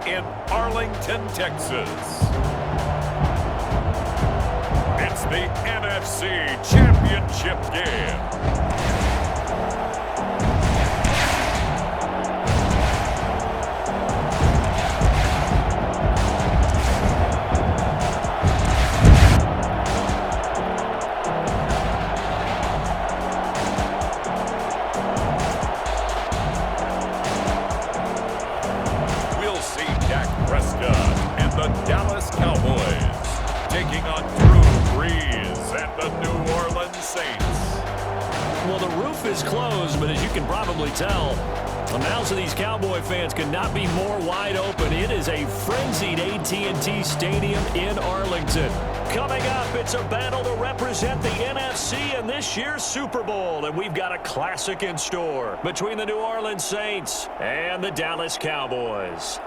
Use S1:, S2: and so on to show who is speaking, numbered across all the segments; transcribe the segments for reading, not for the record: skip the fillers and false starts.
S1: in Arlington, Texas. It's the NFC Championship game. The Dallas Cowboys taking on Drew Brees and the New Orleans Saints.
S2: Well, the roof is closed, but as you can probably tell, the mouths of these Cowboy fans could not be more wide open. It is a frenzied AT&T Stadium in Arlington. Coming up, it's a battle to represent the NFC in this year's Super Bowl, and we've got a classic in store between the New Orleans Saints and the Dallas Cowboys.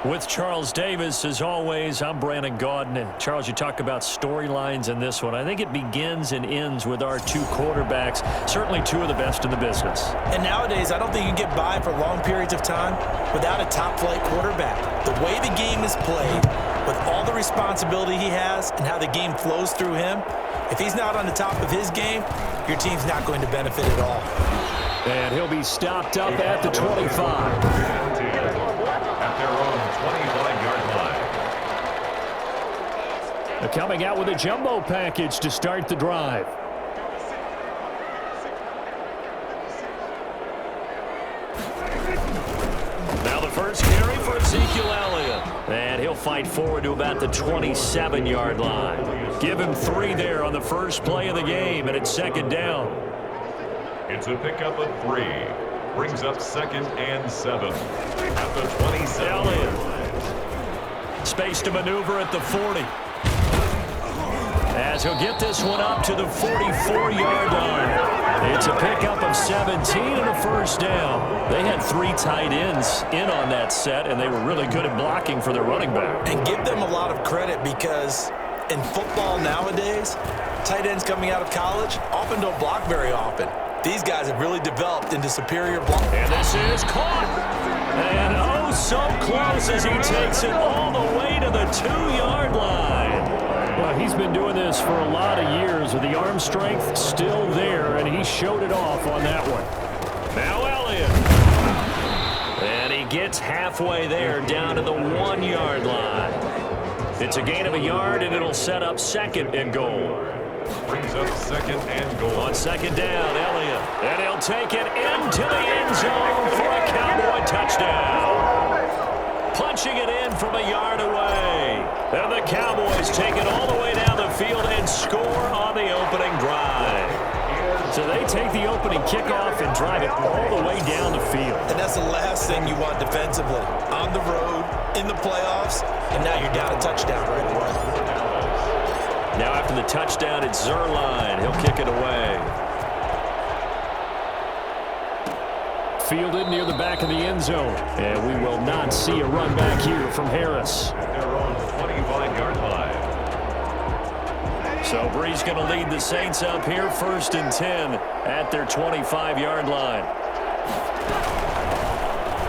S2: With Charles Davis, as always, I'm Brandon Gaudin. And Charles, you talk about storylines in this one. I think it begins and ends with our two quarterbacks, certainly two of the best in the business.
S3: And nowadays, I don't think you get by for long periods of time without a top-flight quarterback. The way the game is played, with all the responsibility he has and how the game flows through him, if he's not on the top of his game, your team's not going to benefit at all.
S2: And he'll be stopped up at the 25. Coming out with a jumbo package to start the drive. Now the first carry for Ezekiel Elliott. And he'll fight forward to about the 27-yard line. Give him 3 there on the first play of the game, and it's second down.
S1: It's a pickup of 3. Brings up 2nd and 7. At the 27.
S2: Elliott. Space to maneuver at the 40. As he'll get this one up to the 44-yard line. It's a pickup of 17 and a first down. They had 3 tight ends in on that set, and they were really good at blocking for their running back.
S3: And give them a lot of credit because in football nowadays, tight ends coming out of college often don't block very often. These guys have really developed into superior block.
S2: And this is caught. And oh, so close as he takes it all the way to the 2-yard line. Well, he's been doing this for a lot of years with the arm strength still there, and he showed it off on that one. Now Elliott. And he gets halfway there down to the 1-yard line. It's a gain of a yard, and it'll set up 2nd and goal.
S1: Brings up 2nd and goal.
S2: On 2nd down, Elliott. And he'll take it into the end zone for a Cowboy touchdown. Punching it in from a yard away. And the Cowboys take it all the way down the field and score on the opening drive. So they take the opening kickoff and drive it all the way down the field.
S3: And that's the last thing you want defensively. On the road, in the playoffs, and now you're down a touchdown right away.
S2: Now after the touchdown, it's Zerline. He'll kick it away. Fielded near the back of the end zone. And we will not see a run back here from Harris.
S1: At their own 25-yard line.
S2: So Brees going to lead the Saints up here, 1st and 10 at their 25-yard line.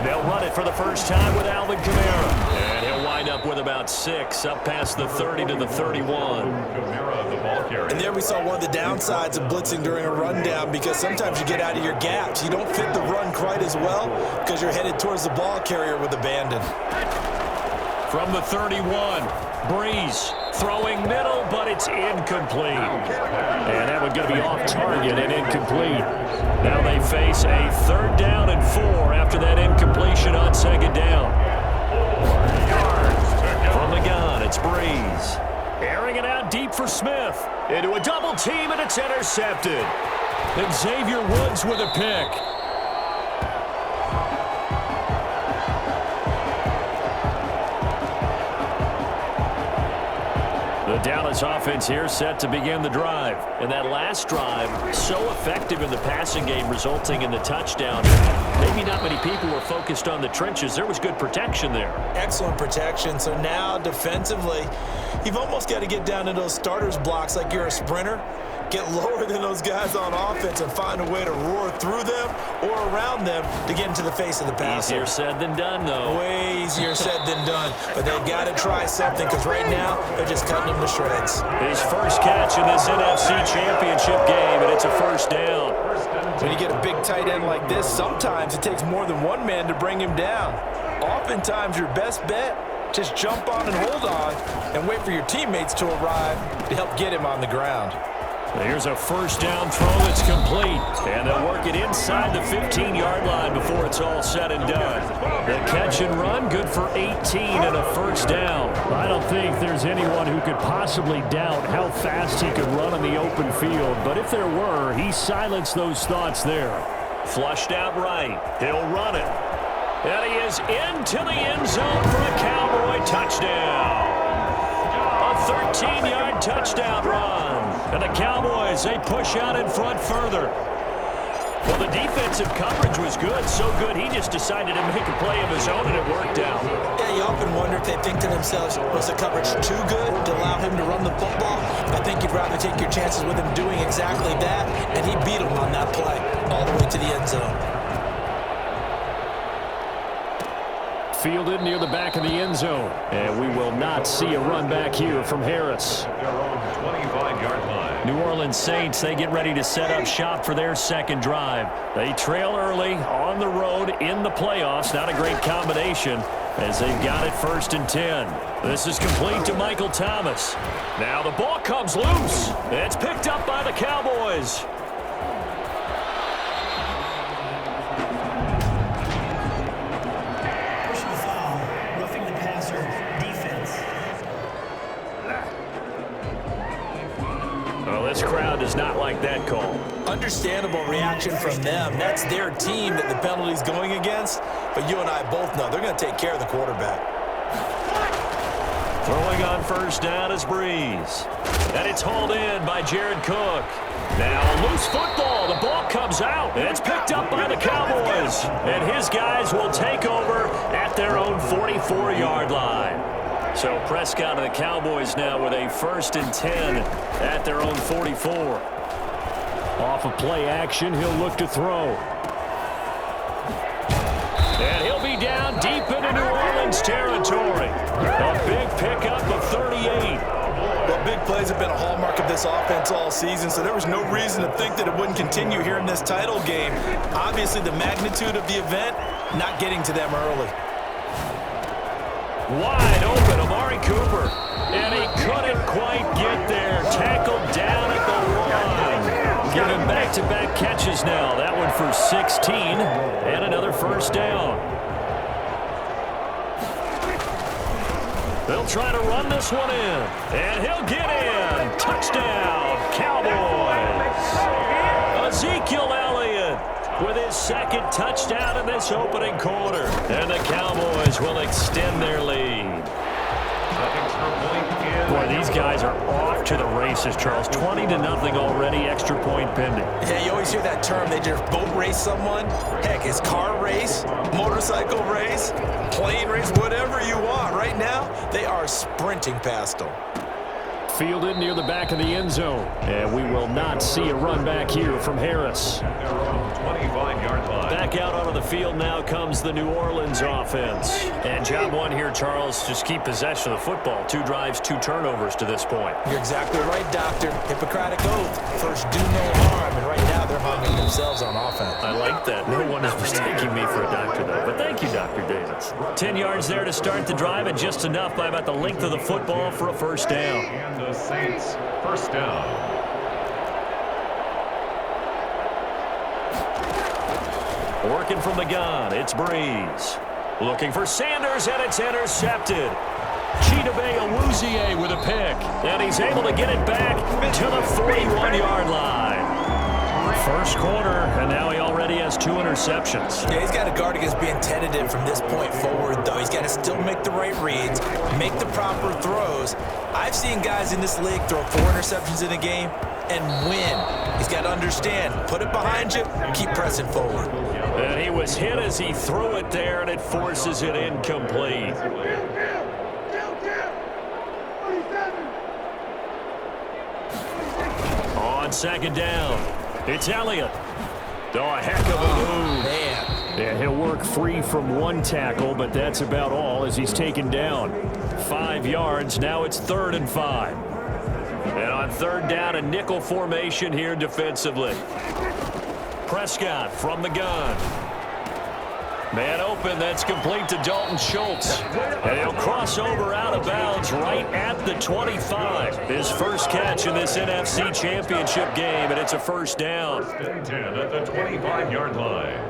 S2: They'll run it for the first time with Alvin Kamara. And he'll wind up with about 6 up past the 30 to the 31.
S1: Kamara, the ball carrier.
S3: And there we saw one of the downsides of blitzing during a rundown because sometimes you get out of your gaps. You don't fit the run quite as well because you're headed towards the ball carrier with abandon.
S2: From the 31, Brees throwing middle, but it's incomplete. And that one going to be off target and incomplete. Now they face a 3rd down and 4 after that incompletion on 2nd down. From the gun, it's Brees. Airing it out deep for Smith. Into a double team, and it's intercepted. And Xavier Woods with a pick. The Dallas Dallas offense here set to begin the drive. And that last drive, so effective in the passing game, resulting in the touchdown. Maybe not many people were focused on the trenches. There was good protection there.
S3: Excellent protection. So now defensively, you've almost got to get down to those starters blocks like you're a sprinter. Get lower than those guys on offense and find a way to roar through them or around them to get into the face of the passer.
S2: Easier said than done, though.
S3: Way easier said than done. But they've got to try something because right now they're just cutting them to shreds.
S2: His first catch in this NFC Championship game, and it's a first down.
S3: When you get a big tight end like this, sometimes it takes more than one man to bring him down. Oftentimes your best bet, just jump on and hold on and wait for your teammates to arrive to help get him on the ground.
S2: Here's a first down throw that's complete. And they'll work it inside the 15-yard line before it's all said and done. The catch and run, good for 18 and a first down.
S4: I don't think there's anyone who could possibly doubt how fast he could run on the open field. But if there were, he silenced those thoughts there.
S2: Flushed out right. He'll run it. And he is into the end zone for a Cowboy touchdown. A 13-yard touchdown run. And the Cowboys, they push out in front further. Well, the defensive coverage was good, so good he just decided to make a play of his own, and it worked out.
S3: Yeah, you often wonder if they think to themselves, was the coverage too good to allow him to run the football? I think you'd rather take your chances with him doing exactly that, and he beat him on that play all the way to the end zone.
S4: Fielded near the back of the end zone. And we will not see a run back here from Harris.
S1: 25-yard line.
S2: New Orleans Saints, they get ready to set up shop for their second drive. They trail early on the road in the playoffs. Not a great combination as they've got it 1st and 10. This is complete to Michael Thomas. Now the ball comes loose. It's picked up by the Cowboys. This crowd does not like that call.
S3: Understandable reaction from them. That's their team that the penalty's going against. But you and I both know they're going to take care of the quarterback.
S2: Throwing on first down is Breeze. And it's hauled in by Jared Cook. Now a loose football. The ball comes out. And it's picked up by the Cowboys. And his guys will take over at their own 44-yard line. So Prescott and the Cowboys now with a 1st and 10 at their own 44.
S4: Off of play action, he'll look to throw.
S2: And he'll be down deep into New Orleans territory. A big pickup of 38.
S3: Well, big plays have been a hallmark of this offense all season, so there was no reason to think that it wouldn't continue here in this title game. Obviously, the magnitude of the event not getting to them early.
S2: Wide open, Amari Cooper. And he couldn't quite get there. Tackled down at the 1. Giving back-to-back catches now. That one for 16 and another first down. They'll try to run this one in. And he'll get in. Touchdown, Cowboys. Ezekiel Elliott with his 2nd touchdown in this opening quarter. And the Cowboys will extend their lead.
S4: Boy, these guys are off to the races, Charles. 20-0 already, extra point pending.
S3: Yeah, you always hear that term. They just boat race someone. Heck, it's car race, motorcycle race, plane race, whatever you want. Right now, they are sprinting past them.
S4: Fielded near the back of the end zone. And we will not see a run back here from Harris.
S1: 25-yard line.
S2: Back out onto the field now comes the New Orleans offense. And job one here, Charles, just keep possession of the football. 2 drives, 2 turnovers to this point.
S3: You're exactly right, Doctor. Hippocratic oath. First, do no harm. And right now, they're harming themselves on offense.
S2: I like that. No one is mistaking me for a doctor, though. But thank you, Dr. Davis. 10 yards there to start the drive, and just enough by about the length of the football for a first down.
S1: And the Saints, first down.
S2: Working from the gun, it's Breeze. Looking for Sanders, and it's intercepted. Chidobe Awuzie with a pick. And he's able to get it back to the 41-yard line. First quarter, and now he already has 2 interceptions.
S3: Yeah, he's got to guard against being tentative from this point forward, though. He's got to still make the right reads, make the proper throws. I've seen guys in this league throw 4 interceptions in a game and win. He's got to understand, put it behind you, keep pressing forward.
S2: And he was hit as he threw it there, and it forces it incomplete. On second down, it's Elliott. Oh, a heck of a move.
S3: Man.
S4: Yeah, he'll work free from 1 tackle, but that's about all as he's taken down. 5 yards, now it's 3rd and 5. And on 3rd down, a nickel formation here defensively.
S2: Prescott from the gun. Man open, that's complete to Dalton Schultz. And he'll cross over out of bounds right at the 25. His first catch in this NFC Championship game, and it's a first down.
S1: 10 at the 25-yard line.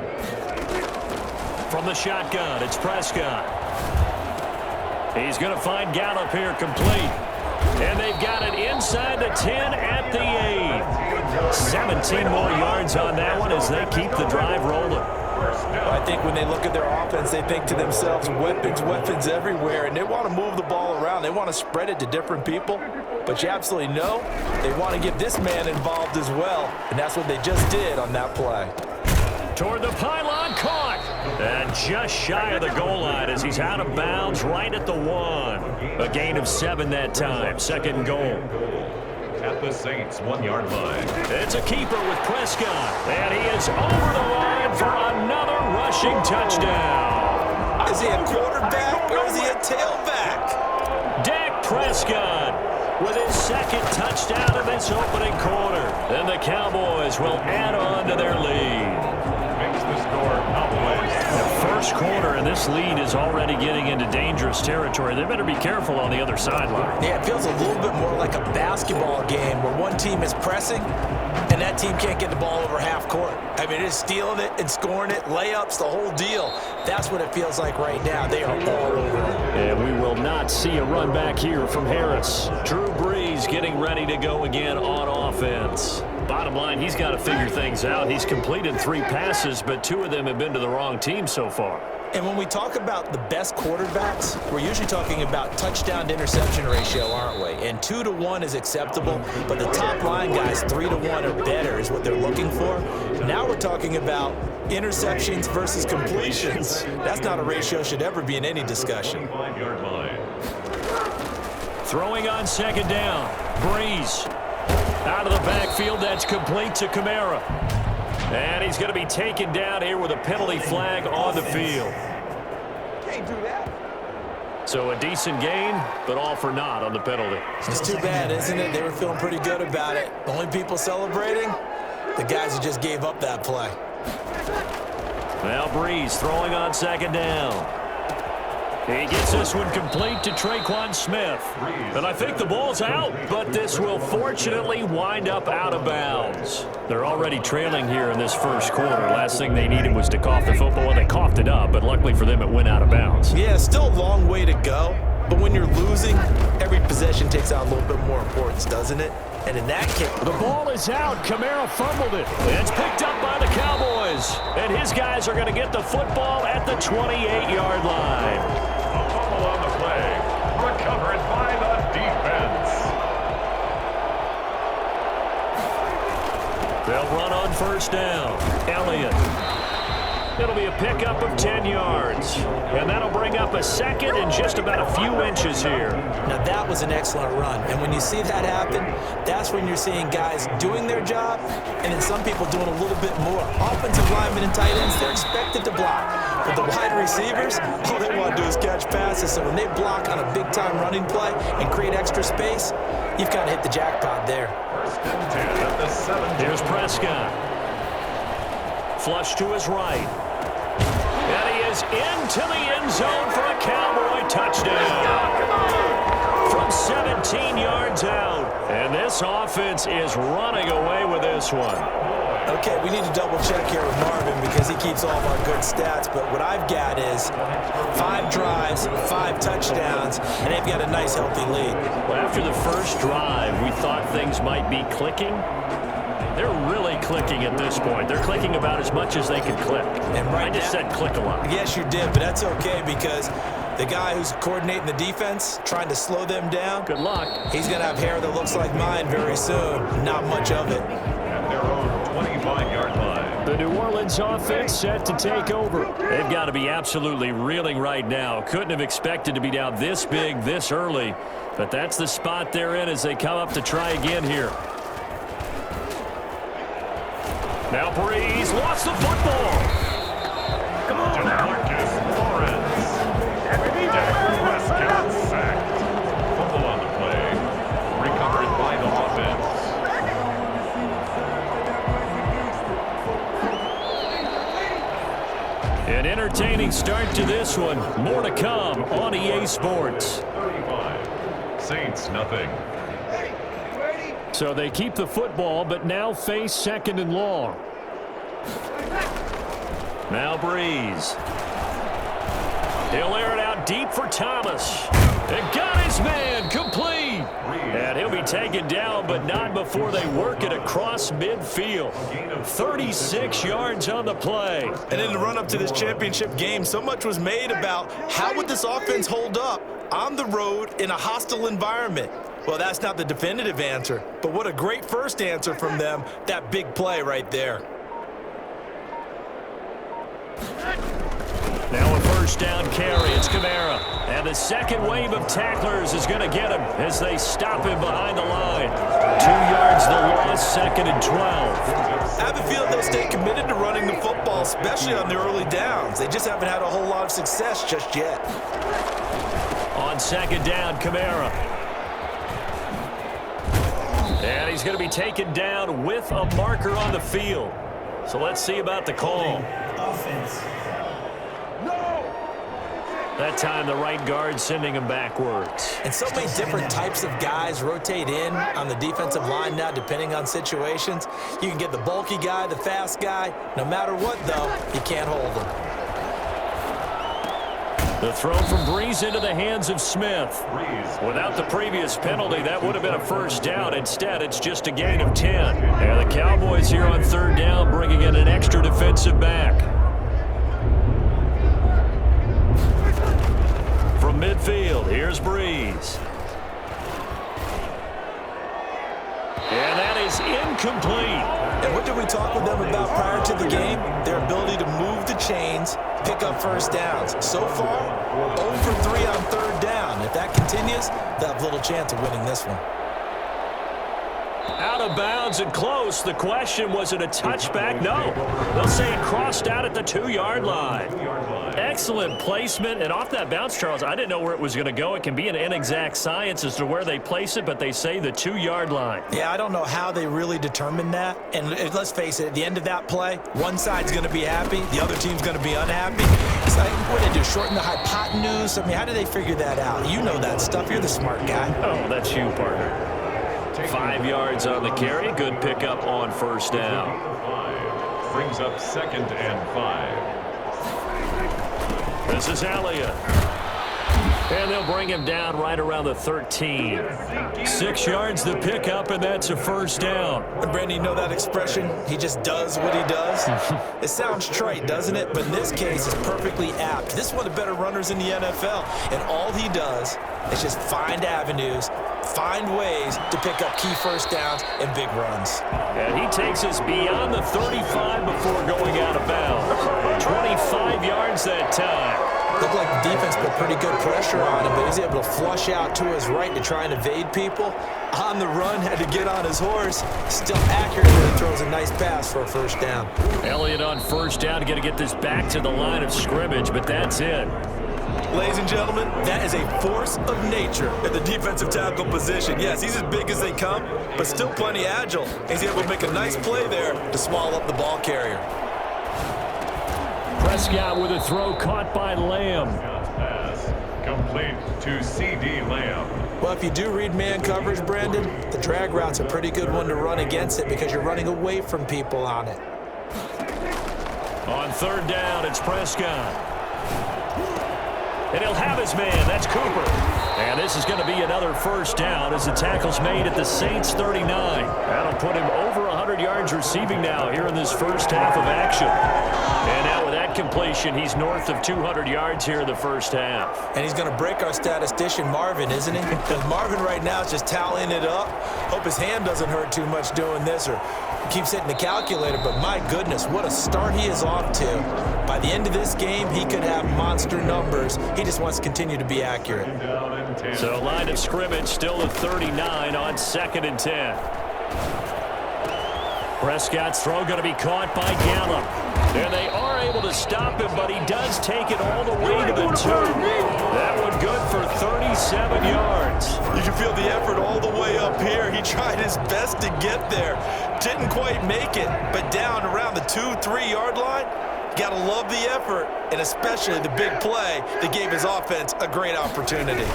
S2: From the shotgun, it's Prescott. He's going to find Gallup here complete. And they've got it inside the 10 at the 8. 17 more yards on that one as they keep the drive rolling.
S3: I think when they look at their offense, they think to themselves, weapons, weapons everywhere, and they want to move the ball around. They want to spread it to different people, but you absolutely know they want to get this man involved as well, and that's what they just did on that play.
S2: Toward the pylon, caught, and just shy of the goal line as he's out of bounds right at the 1. A gain of 7 that time, 2nd and goal.
S1: At the Saints' 1-yard line.
S2: It's a keeper with Prescott, and he is over the line for another rushing touchdown.
S3: Is he a quarterback or is he a tailback?
S2: Dak Prescott with his 2nd touchdown in this opening quarter. And the Cowboys will add on to their lead.
S1: Makes the score Cowboys.
S2: The first quarter, and this lead is already getting into dangerous territory. They better be careful on the other sideline.
S3: Yeah, it feels a little bit more like a basketball game where one team is pressing and that team can't get the ball over half court. I mean, it's stealing it and scoring it, layups, the whole deal. That's what it feels like right now. They are all over it.
S4: And we will not see a run back here from Harris.
S2: Drew Brees getting ready to go again on offense. Bottom line, he's got to figure things out. He's completed 3 passes, but 2 of them have been to the wrong team so far.
S3: And when we talk about the best quarterbacks, we're usually talking about touchdown to interception ratio, aren't we? And 2 to 1 is acceptable, but the top line guys, 3 to 1 or better is what they're looking for. Now we're talking about interceptions versus completions. That's not a ratio should ever be in any discussion.
S1: 5-yard line.
S2: Throwing on 2nd down, Brees. Out of the backfield, that's complete to Kamara. And he's going to be taken down here with a penalty flag on the field.
S3: Can't do that.
S2: So a decent gain, but all for naught on the penalty.
S3: It's too bad, isn't it? They were feeling pretty good about it. The only people celebrating, the guys who just gave up that play.
S2: Now Brees throwing on 2nd down. He gets this one complete to Traquan Smith. And I think the ball's out, but this will fortunately wind up out of bounds. They're already trailing here in this first quarter. Last thing they needed was to cough the football. Well, they coughed it up, but luckily for them, it went out of bounds.
S3: Yeah, still a long way to go. But when you're losing, every possession takes on a little bit more importance, doesn't it? And in that case,
S4: The ball is out. Kamara fumbled it.
S2: It's picked up by the Cowboys. And his guys are going to get the football at the 28-yard line.
S1: A fumble on the play. Recovered by the defense.
S2: They'll run on 1st down. Elliott. It'll be a pickup of 10 yards. And that'll bring up a 2nd and just about a few inches here.
S3: now that was an excellent run. And when you see that happen, that's when you're seeing guys doing their job and then some people doing a little bit more. Offensive linemen and tight ends, they're expected to block. But the wide receivers, all they want to do is catch passes. So when they block on a big-time running play and create extra space, you've kind of hit the jackpot there.
S1: 1st and 10 at the 7.
S2: Here's Prescott. Flush to his right. And he is into the end zone for a Cowboy touchdown. From 17 yards out. And this offense is running away with this one.
S3: Okay, we need to double check here with Marvin because he keeps all of our good stats, but what I've got is 5 drives, 5 touchdowns, and they've got a nice, healthy lead.
S2: Well, after the first drive, we thought things might be clicking.
S4: They're really clicking at this point. They're clicking about as much as they can click.
S3: And
S4: I just said click a lot.
S3: Yes, you did, but that's okay because the guy who's coordinating the defense, trying to slow them down,
S4: Good luck.
S3: he's going to have hair that looks like mine very soon. Not much of it.
S1: At their own 25-yard line.
S2: The New Orleans offense set to take over.
S4: They've got to be absolutely reeling right now. Couldn't have expected to be down this big this early, but that's the spot they're in as they come up to try again here. Now Breeze lost the football.
S1: Come on, Marcus Lawrence. Dak Prescott sacked. Fumble on the play. Recovered by the offense.
S4: An entertaining start to this one. More to come on EA Sports.
S1: 35. Saints nothing.
S2: So they keep the football, but now face 2nd and long.
S4: Now Breeze. He'll air it out deep for Thomas. And got his man complete. And he'll be taken down, but not before they work it across midfield. 36 yards on the play.
S3: And in the run-up to this championship game, so much was made about how would this offense hold up on the road in a hostile environment. Well, that's not the definitive answer, but what a great first answer from them, that big play right there.
S4: Now a first down carry. It's Kamara. And the second wave of tacklers is going to get him as they stop him behind the line. 2 yards the loss, 2nd and 12.
S3: I have a feeling they'll stay committed to running the football, especially on the early downs. They just haven't had a whole lot of success just yet.
S4: On 2nd down, Kamara. And he's going to be taken down with a marker on the field. So let's see about the call.
S3: Offense.
S4: That time the right guard sending him backwards.
S3: And so many different types of guys rotate in on the defensive line now, depending on situations. You can get the bulky guy, the fast guy. No matter what, though, you can't hold him.
S4: The throw from Breeze into the hands of Smith. Without the previous penalty, that would have been a first down. Instead, it's just a gain of 10. And the Cowboys here on 3rd down, bringing in an extra defensive back. From midfield, here's Breeze. And that is incomplete.
S3: And what did we talk with them about prior to the game? Their ability to move the chains, pick up first downs. So far, 0 for 3 on 3rd down. If that continues, they'll have little chance of winning this one.
S4: Out of bounds and close. The question, was it a touchback? No. They'll say it crossed out at the 2-yard line. Excellent placement. And off that bounce, Charles, I didn't know where it was going to go. It can be an inexact science as to where they place it, but they say the 2-yard line.
S3: Yeah, I don't know how they really determined that. And let's face it, at the end of that play, one side's going to be happy, the other team's going to be unhappy. It's like, what did they do, shorten the hypotenuse? I mean, how did they figure that out? You know that stuff. You're the smart guy.
S4: Oh, that's you, partner. 5 yards on the carry. Good pickup on first down.
S1: Brings up 2nd and 5.
S4: This is Elliott. And they'll bring him down right around the 13. 6 yards the pickup, and that's a first down.
S3: And Brandon, you know that expression? He just does what he does? It sounds trite, doesn't it? But in this case, it's perfectly apt. This is one of the better runners in the NFL. And all he does is just find avenues, find ways to pick up key first downs and big runs.
S4: And he takes us beyond the 35 before going out of bounds. 25 yards that time.
S3: Looked like the defense put pretty good pressure on him, but he's able to flush out to his right to try and evade people. On the run, had to get on his horse. Still accurate, but he throws a nice pass for a first down.
S4: Elliott on first down, going to get this back to the line of scrimmage, but that's it.
S3: Ladies and gentlemen, that is a force of nature at the defensive tackle position. Yes, he's as big as they come, but still plenty agile. He's able to make a nice play there to swallow up the ball carrier.
S2: Prescott with a throw caught by Lamb.
S1: Pass complete to C.D. Lamb.
S3: Well, if you do read man coverage, Brandon, the drag route's a pretty good one to run against it because you're running away from people on it.
S4: On third down, it's Prescott. And he'll have his man. That's Cooper. And this is going to be another first down as the tackle's made at the Saints 39. That'll put him over 100 200 yards receiving now here in this first half of action. And now with that completion, he's north of 200 yards here in the first half.
S3: And he's going to break our statistician Marvin, isn't he? Because Marvin right now is just tallying it up. Hope his hand doesn't hurt too much doing this or keeps hitting the calculator. But my goodness, what a start he is off to. By the end of this game, he could have monster numbers. He just wants to continue to be accurate.
S4: So line of scrimmage still at 39 on 2nd and 10. Prescott's throw going to be caught by Gallup. And they are able to stop him, but he does take it all the way to the 2. That one good for 37 yards.
S3: You can feel the effort all the way up here. He tried his best to get there. Didn't quite make it, but down around the 2-3 yard line, got to love the effort, and especially the big play that gave his offense a great opportunity.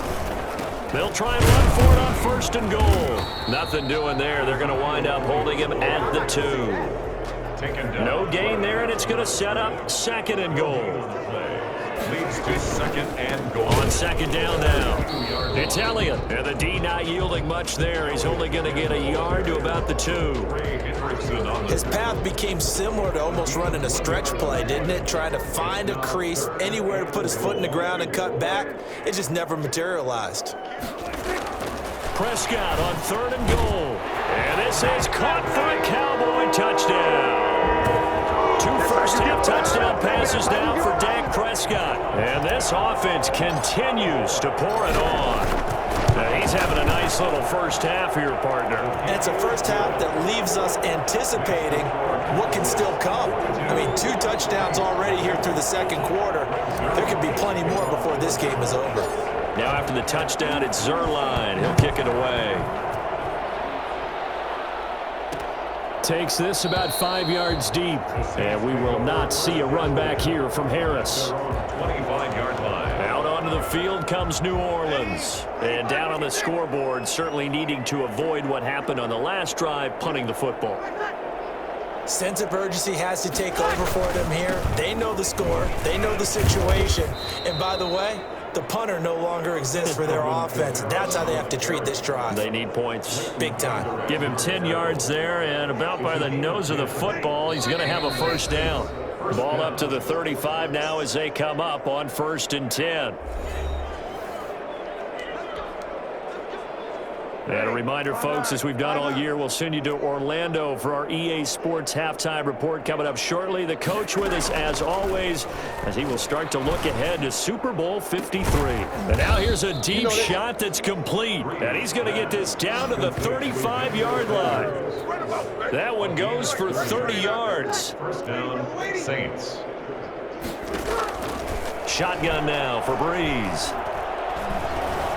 S4: They'll try and run for it on 1st and goal. Nothing doing there. They're going to wind up holding him at the 2. No gain there, and it's going to set up 2nd and goal.
S1: Leads to 2nd and goal.
S4: On 2nd down now. Italian. And the D not yielding much there. He's only going to get a yard to about the 2.
S3: His path became similar to almost running a stretch play, didn't it? Trying to find a crease, anywhere to put his foot in the ground and cut back. It just never materialized.
S4: Prescott on 3rd and goal. And this is caught for a Cowboy touchdown. 2 first-half touchdown passes now for Dak Prescott. And this offense continues to pour it on. Now he's having a nice little first half here, partner.
S3: And it's a first half that leaves us anticipating what can still come. I mean, 2 touchdowns already here through the 2nd quarter. There could be plenty more before this game is over.
S4: Now after the touchdown, it's Zerline. He'll kick it away. Takes this about 5 yards deep. And we will not see a run back here from Harris.
S1: 25-yard line.
S4: Out onto the field comes New Orleans. And down on the scoreboard, certainly needing to avoid what happened on the last drive, punting the football.
S3: Sense of urgency has to take over for them here. They know the score. They know the situation. And by the way, the punter no longer exists for their offense. That's how they have to treat this drive.
S4: They need points.
S3: Big time.
S4: Give him 10 yards there, and about by the nose of the football, he's going to have a first down. Ball up to the 35 now as they come up on 1st and 10. And a reminder, folks, as we've done all year, we'll send you to Orlando for our EA Sports halftime report coming up shortly. The coach with us, as always, as he will start to look ahead to Super Bowl 53. And now here's a deep shot that's complete. And he's going to get this down to the 35-yard line. That one goes for 30 yards.
S1: First down, Saints.
S4: Shotgun now for Breeze.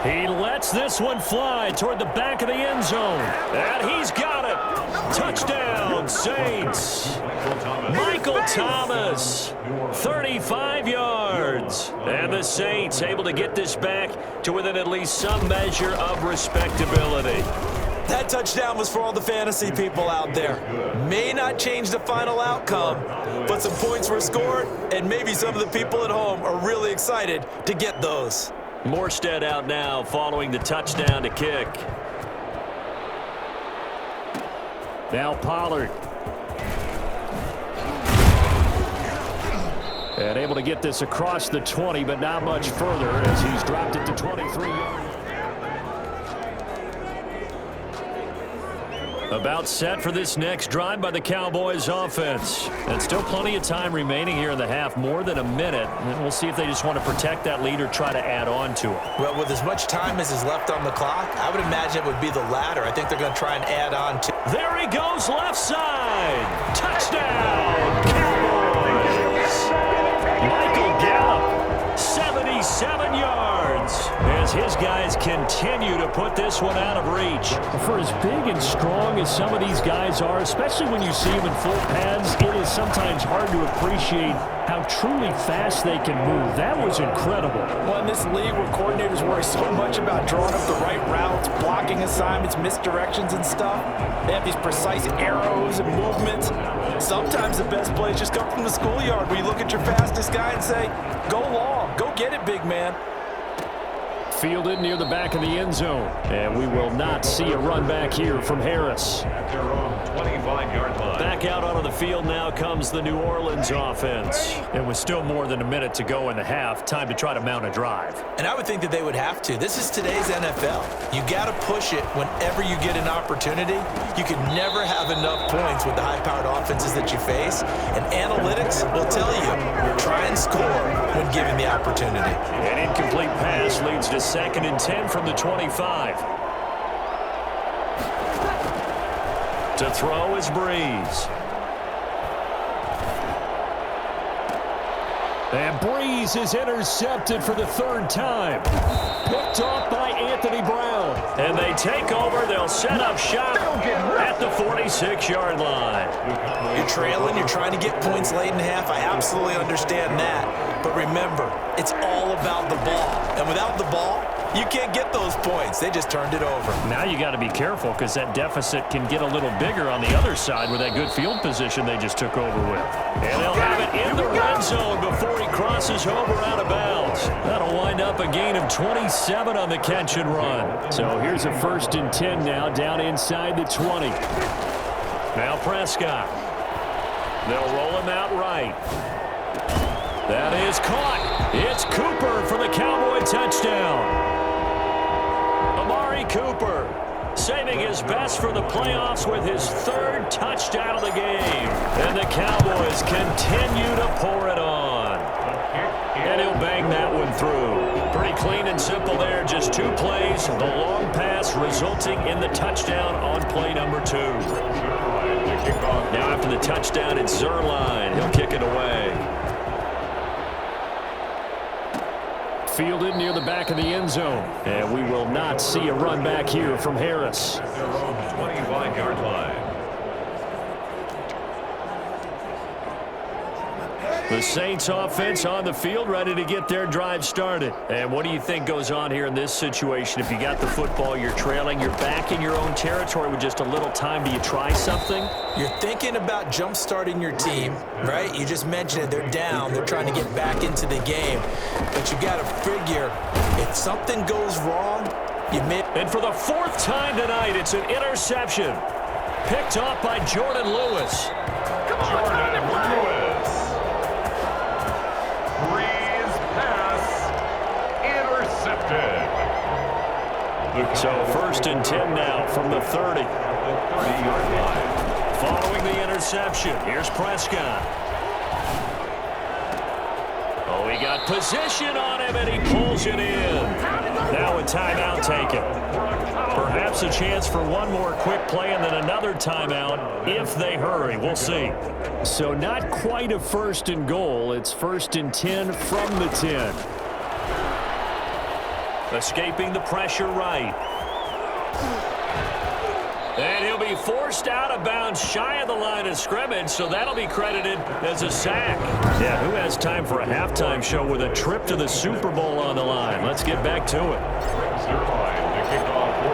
S4: He lets this one fly toward the back of the end zone. And he's got it. Touchdown, Saints. Michael Thomas, 35 yards. And the Saints able to get this back to within at least some measure of respectability.
S3: That touchdown was for all the fantasy people out there. May not change the final outcome, but some points were scored, and maybe some of the people at home are really excited to get those.
S4: Morstead out now following the touchdown to kick. Now Pollard. And able to get this across the 20, but not much further as he's dropped it to 23 yards. About set for this next drive by the Cowboys offense. And still plenty of time remaining here in the half, more than a minute. And we'll see if they just want to protect that lead or try to add on to it.
S3: Well, with as much time as is left on the clock, I would imagine it would be the latter. I think they're going to try and add on to.
S4: There he goes, left side. Touchdown, Cowboys. Michael Gallup, 77 yards. As his guys continue to put this one out of reach. For as big and strong as some of these guys are, especially when you see them in full pads, it is sometimes hard to appreciate how truly fast they can move. That was incredible.
S5: Well, in this league where coordinators worry so much about drawing up the right routes, blocking assignments, misdirections and stuff, they have these precise arrows and movements. Sometimes the best plays just come from the schoolyard where you look at your fastest guy and say, go long, go get it, big man.
S2: Fielded near the back of the end zone. And we will not see a run back here from Harris.
S1: At their own 25-yard line.
S4: Back out onto the field now comes the New Orleans offense.
S2: And with still more than a minute to go in the half, time to try to mount a drive.
S3: And I would think that they would have to. This is today's NFL. You got to push it whenever you get an opportunity. You can never have enough points with the high-powered offenses that you face. And analytics will tell you, try and score when given the opportunity.
S4: An incomplete pass leads to 2nd and 10 from the 25. To throw is Breeze.
S2: And Breeze is intercepted for the 3rd time. Picked off by Anthony Brown.
S4: And they take over. They'll set up shop at the 46-yard line.
S3: You're trailing. You're trying to get points late in half. I absolutely understand that. But remember, it's all about the ball. And without the ball, you can't get those points. They just turned it over.
S2: Now you got to be careful because that deficit can get a little bigger on the other side with that good field position they just took over with.
S4: And they'll have it in the red zone before he crosses over out of bounds. That'll wind up a gain of 27 on the catch and run.
S2: So here's a 1st and 10 now down inside the 20.
S4: Now Prescott. They'll roll him out right. That is caught. It's Cooper for the Cowboy touchdown. Amari Cooper saving his best for the playoffs with his 3rd touchdown of the game. And the Cowboys continue to pour it on. And he'll bang that one through. Pretty clean and simple there. Just 2 plays. The long pass resulting in the touchdown on play number 2. Now after the touchdown, it's Zerline. He'll kick it away.
S2: Fielded near the back of the end zone. And we will not see a run back here from Harris.
S1: At their own 25-yard line.
S4: The Saints offense on the field, ready to get their drive started. And what do you think goes on here in this situation? If you got the football, you're trailing, you're back in your own territory with just a little time. Do you try something?
S3: You're thinking about jump-starting your team, right? You just mentioned it. They're down. They're trying to get back into the game. But you got to figure, if something goes wrong, you may...
S4: And for the 4th time tonight, it's an interception. Picked off by Jordan Lewis.
S1: Jordan Lewis. Breeze pass intercepted.
S4: So 1st and 10 now from the 30.
S1: 30-yard line.
S4: Following the interception, here's Prescott. Oh, he got position on him, and he pulls it in. Now a timeout taken. Perhaps a chance for one more quick play and then another timeout if they hurry. We'll see.
S2: So not quite a 1st and goal. It's 1st and 10 from the 10.
S4: Escaping the pressure right. And he'll be forced out of bounds shy of the line of scrimmage, so that'll be credited as a sack. Yeah, who has time for a halftime show with a trip to the Super Bowl on the line? Let's get back to it.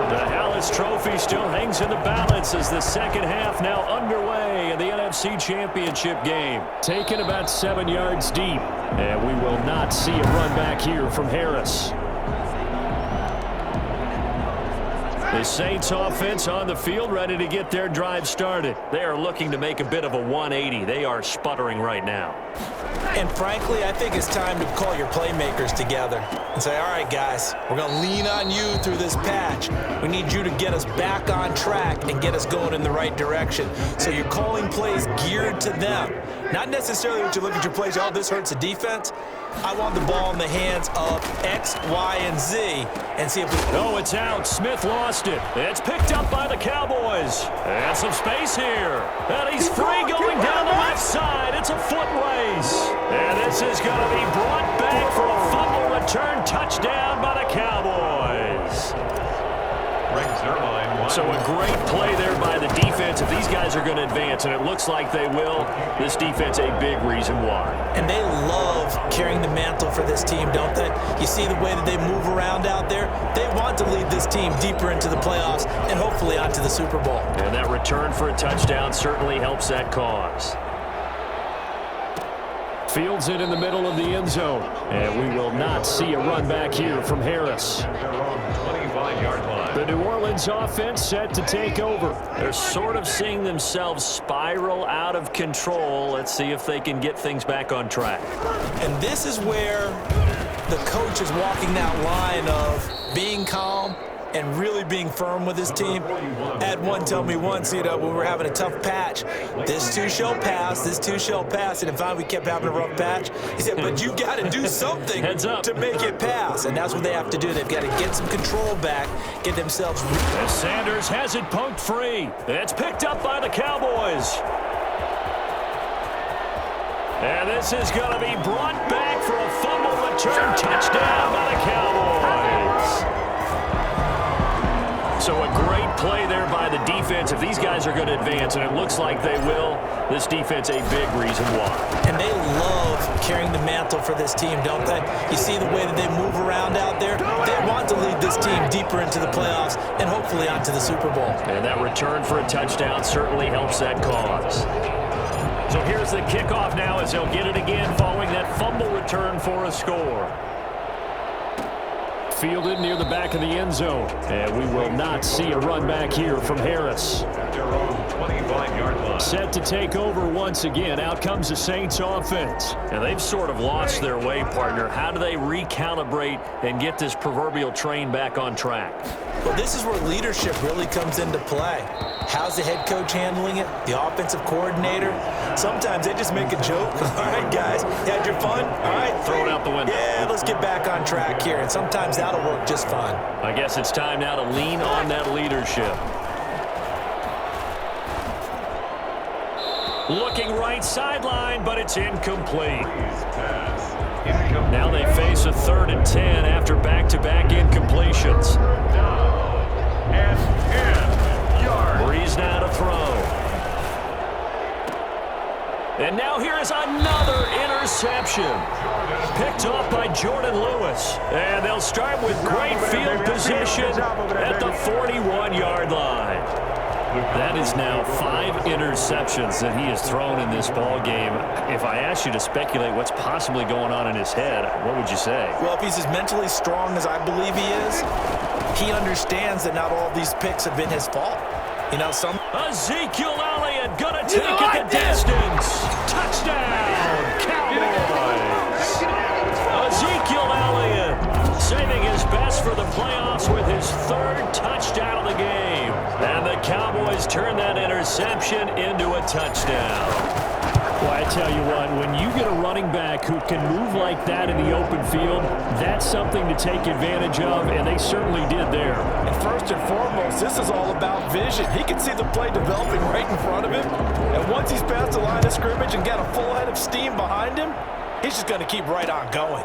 S4: The Hallis Trophy still hangs in the balance as the 2nd half now underway in the NFC Championship game.
S2: Taken about 7 yards deep. And we will not see a run back here from Harris.
S4: The Saints offense on the field ready to get their drive started. They are looking to make a bit of a 180. They are sputtering right now.
S3: And frankly, I think it's time to call your playmakers together and say, all right, guys, we're going to lean on you through this patch. We need you to get us back on track and get us going in the right direction. So you're calling plays geared to them. Not necessarily when you look at your plays, oh, this hurts the defense. I want the ball in the hands of X, Y, and Z and see if we...
S4: Oh, it's out. Smith lost it. It's picked up by the Cowboys. And some space here. And he's free going down the left side. It's a foot race. And this is going to be brought back for a fumble return touchdown by the Cowboys. So a great play there by the defense. If these guys are going to advance, and it looks like they will, this defense a big reason why.
S3: And they love carrying the mantle for this team, don't they? You see the way that they move around out there? They want to lead this team deeper into the playoffs and hopefully onto the Super Bowl.
S4: And that return for a touchdown certainly helps that cause.
S2: Fields it in the middle of the end zone. And we will not see a run back here from Harris.
S1: 25-yard line.
S2: The New Orleans offense set to take over.
S4: They're sort of seeing themselves spiral out of control. Let's see if they can get things back on track.
S3: And this is where the coach is walking that line of being calm and really being firm with his team. I had one tell me once, when we were having a tough patch, this too shall pass, this too shall pass. And finally we kept having a rough patch. He said, but you got to do something to make it pass. And that's what they have to do. They've got to get some control back, get themselves.
S2: As Sanders has it poked free. It's picked up by the Cowboys. And this is going to be brought back for a fumble return touchdown by the Cowboys. So a great play there by the defense. If these guys are going to advance, and it looks like they will, this defense a big reason why.
S3: And they love carrying the mantle for this team, don't they? You see the way that they move around out there? They want to lead this team deeper into the playoffs and hopefully onto the Super Bowl.
S4: And that return for a touchdown certainly helps that cause.
S2: So here's the kickoff now as they'll get it again following that fumble return for a score. Fielded near the back of the end zone. And we will not see a run back here from Harris.
S1: 25-yard line.
S2: Set to take over once again. Out comes the Saints offense.
S4: And they've sort of lost their way, partner. How do they recalibrate and get this proverbial train back on track?
S3: Well, this is where leadership really comes into play. How's the head coach handling it? The offensive coordinator? Sometimes they just make a joke. All right, guys, you had your fun? All right.
S4: Throw it out the window.
S3: Yeah, let's get back on track here. And sometimes that'll work just fine.
S4: I guess it's time now to lean on that leadership.
S2: Looking right sideline, but it's incomplete.
S4: Now they face a 3rd and 10 after back-to-back incompletions.
S1: Down and 10 yards.
S4: Breeze now to throw. And now here is another interception. Picked off by Jordan Lewis. And they'll start with great field position at the 41-yard line. That is now 5 interceptions that he has thrown in this ball game. If I asked you to speculate what's possibly going on in his head, what would you say?
S3: Well, if he's as mentally strong as I believe he is, he understands that not all these picks have been his fault.
S2: Ezekiel Elliott gonna take it the distance. Touchdown, Cowboys. Ezekiel Elliott saving his best for the playoffs with his 3rd touchdown of the game. And the Cowboys turn that interception into a touchdown. Well, I tell you what, when you get a running back who can move like that in the open field, that's something to take advantage of, and they certainly did there.
S5: And first and foremost, this is all about vision. He can see the play developing right in front of him, and once he's past the line of scrimmage and got a full head of steam behind him, he's just going to keep right on going.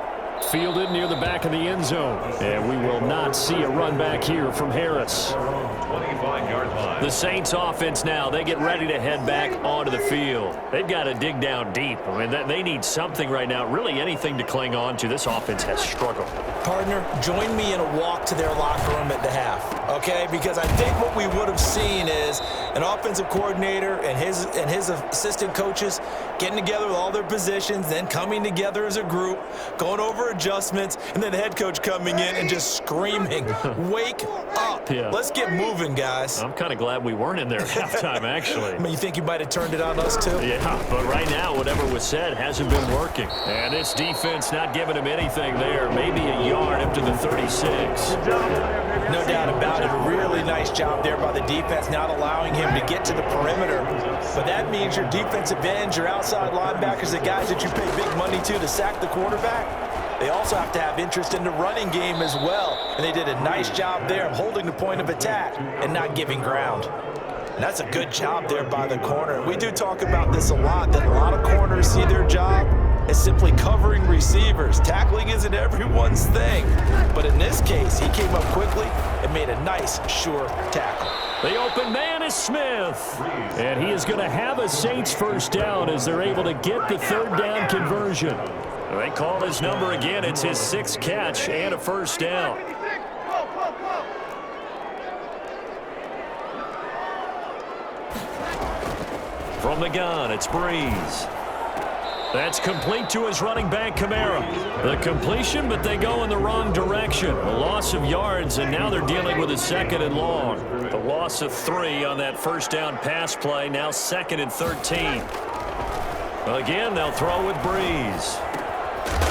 S2: Fielded near the back of the end zone. And we will not see a run back here from Harris.
S1: 25-yard line.
S4: The Saints offense now, they get ready to head back onto the field. They've got to dig down deep. I mean, they need something right now, really anything to cling on to. This offense has struggled.
S3: Partner, join me in a walk to their locker room at the half, okay? Because I think what we would have seen is an offensive coordinator and his assistant coaches getting together with all their positions, then coming together as a group, going over adjustments, and then the head coach coming in and just screaming, wake up.
S4: Yeah.
S3: Let's get moving, guys.
S4: I'm kind of glad we weren't in there at halftime, actually.
S3: I mean, you think you might have turned it on us, too?
S4: Yeah, but right now, whatever was said hasn't been working. And this defense not giving him anything there. Maybe a yard up to the 36.
S3: No doubt about it. A really nice job there by the defense, not allowing him to get to the perimeter. But that means your defensive ends, your outside linebackers, the guys that you pay big money to sack the quarterback, they also have to have interest in the running game as well. And they did a nice job there of holding the point of attack and not giving ground. And that's a good job there by the corner. We do talk about this a lot, that a lot of corners see their job as simply covering receivers. Tackling isn't everyone's thing. But in this case, he came up quickly and made a nice, sure tackle.
S2: The open man is Smith. And he is going to have a Saints first down as they're able to get the 3rd down conversion.
S4: They call his number again. It's his 6th catch and a first down. From the gun, it's Breeze.
S2: That's complete to his running back, Kamara. The completion, but they go in the wrong direction. A loss of yards, and now they're dealing with a 2nd and long. The loss of 3 on that first down pass play, now 2nd and 13. Again, they'll throw with Breeze.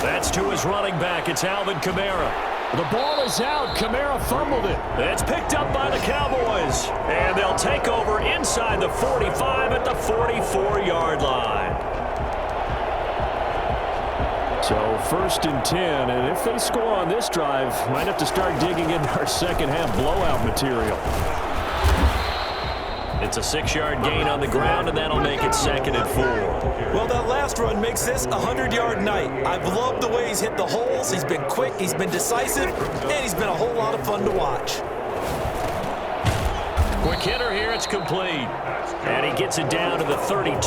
S2: That's to his running back. It's Alvin Kamara. The ball is out. Kamara fumbled it. It's picked up by the Cowboys. And they'll take over inside the 45 at the 44-yard line. So 1st and 10, and if they score on this drive, might have to start digging into our second half blowout material. It's a 6-yard gain on the ground, and that'll make it 2nd and 4.
S3: Well, that last run makes this a 100-yard night. I've loved the way he's hit the holes. He's been quick, he's been decisive, and he's been a whole lot of fun to watch.
S2: Quick hitter here, it's complete. And he gets it down to the 32.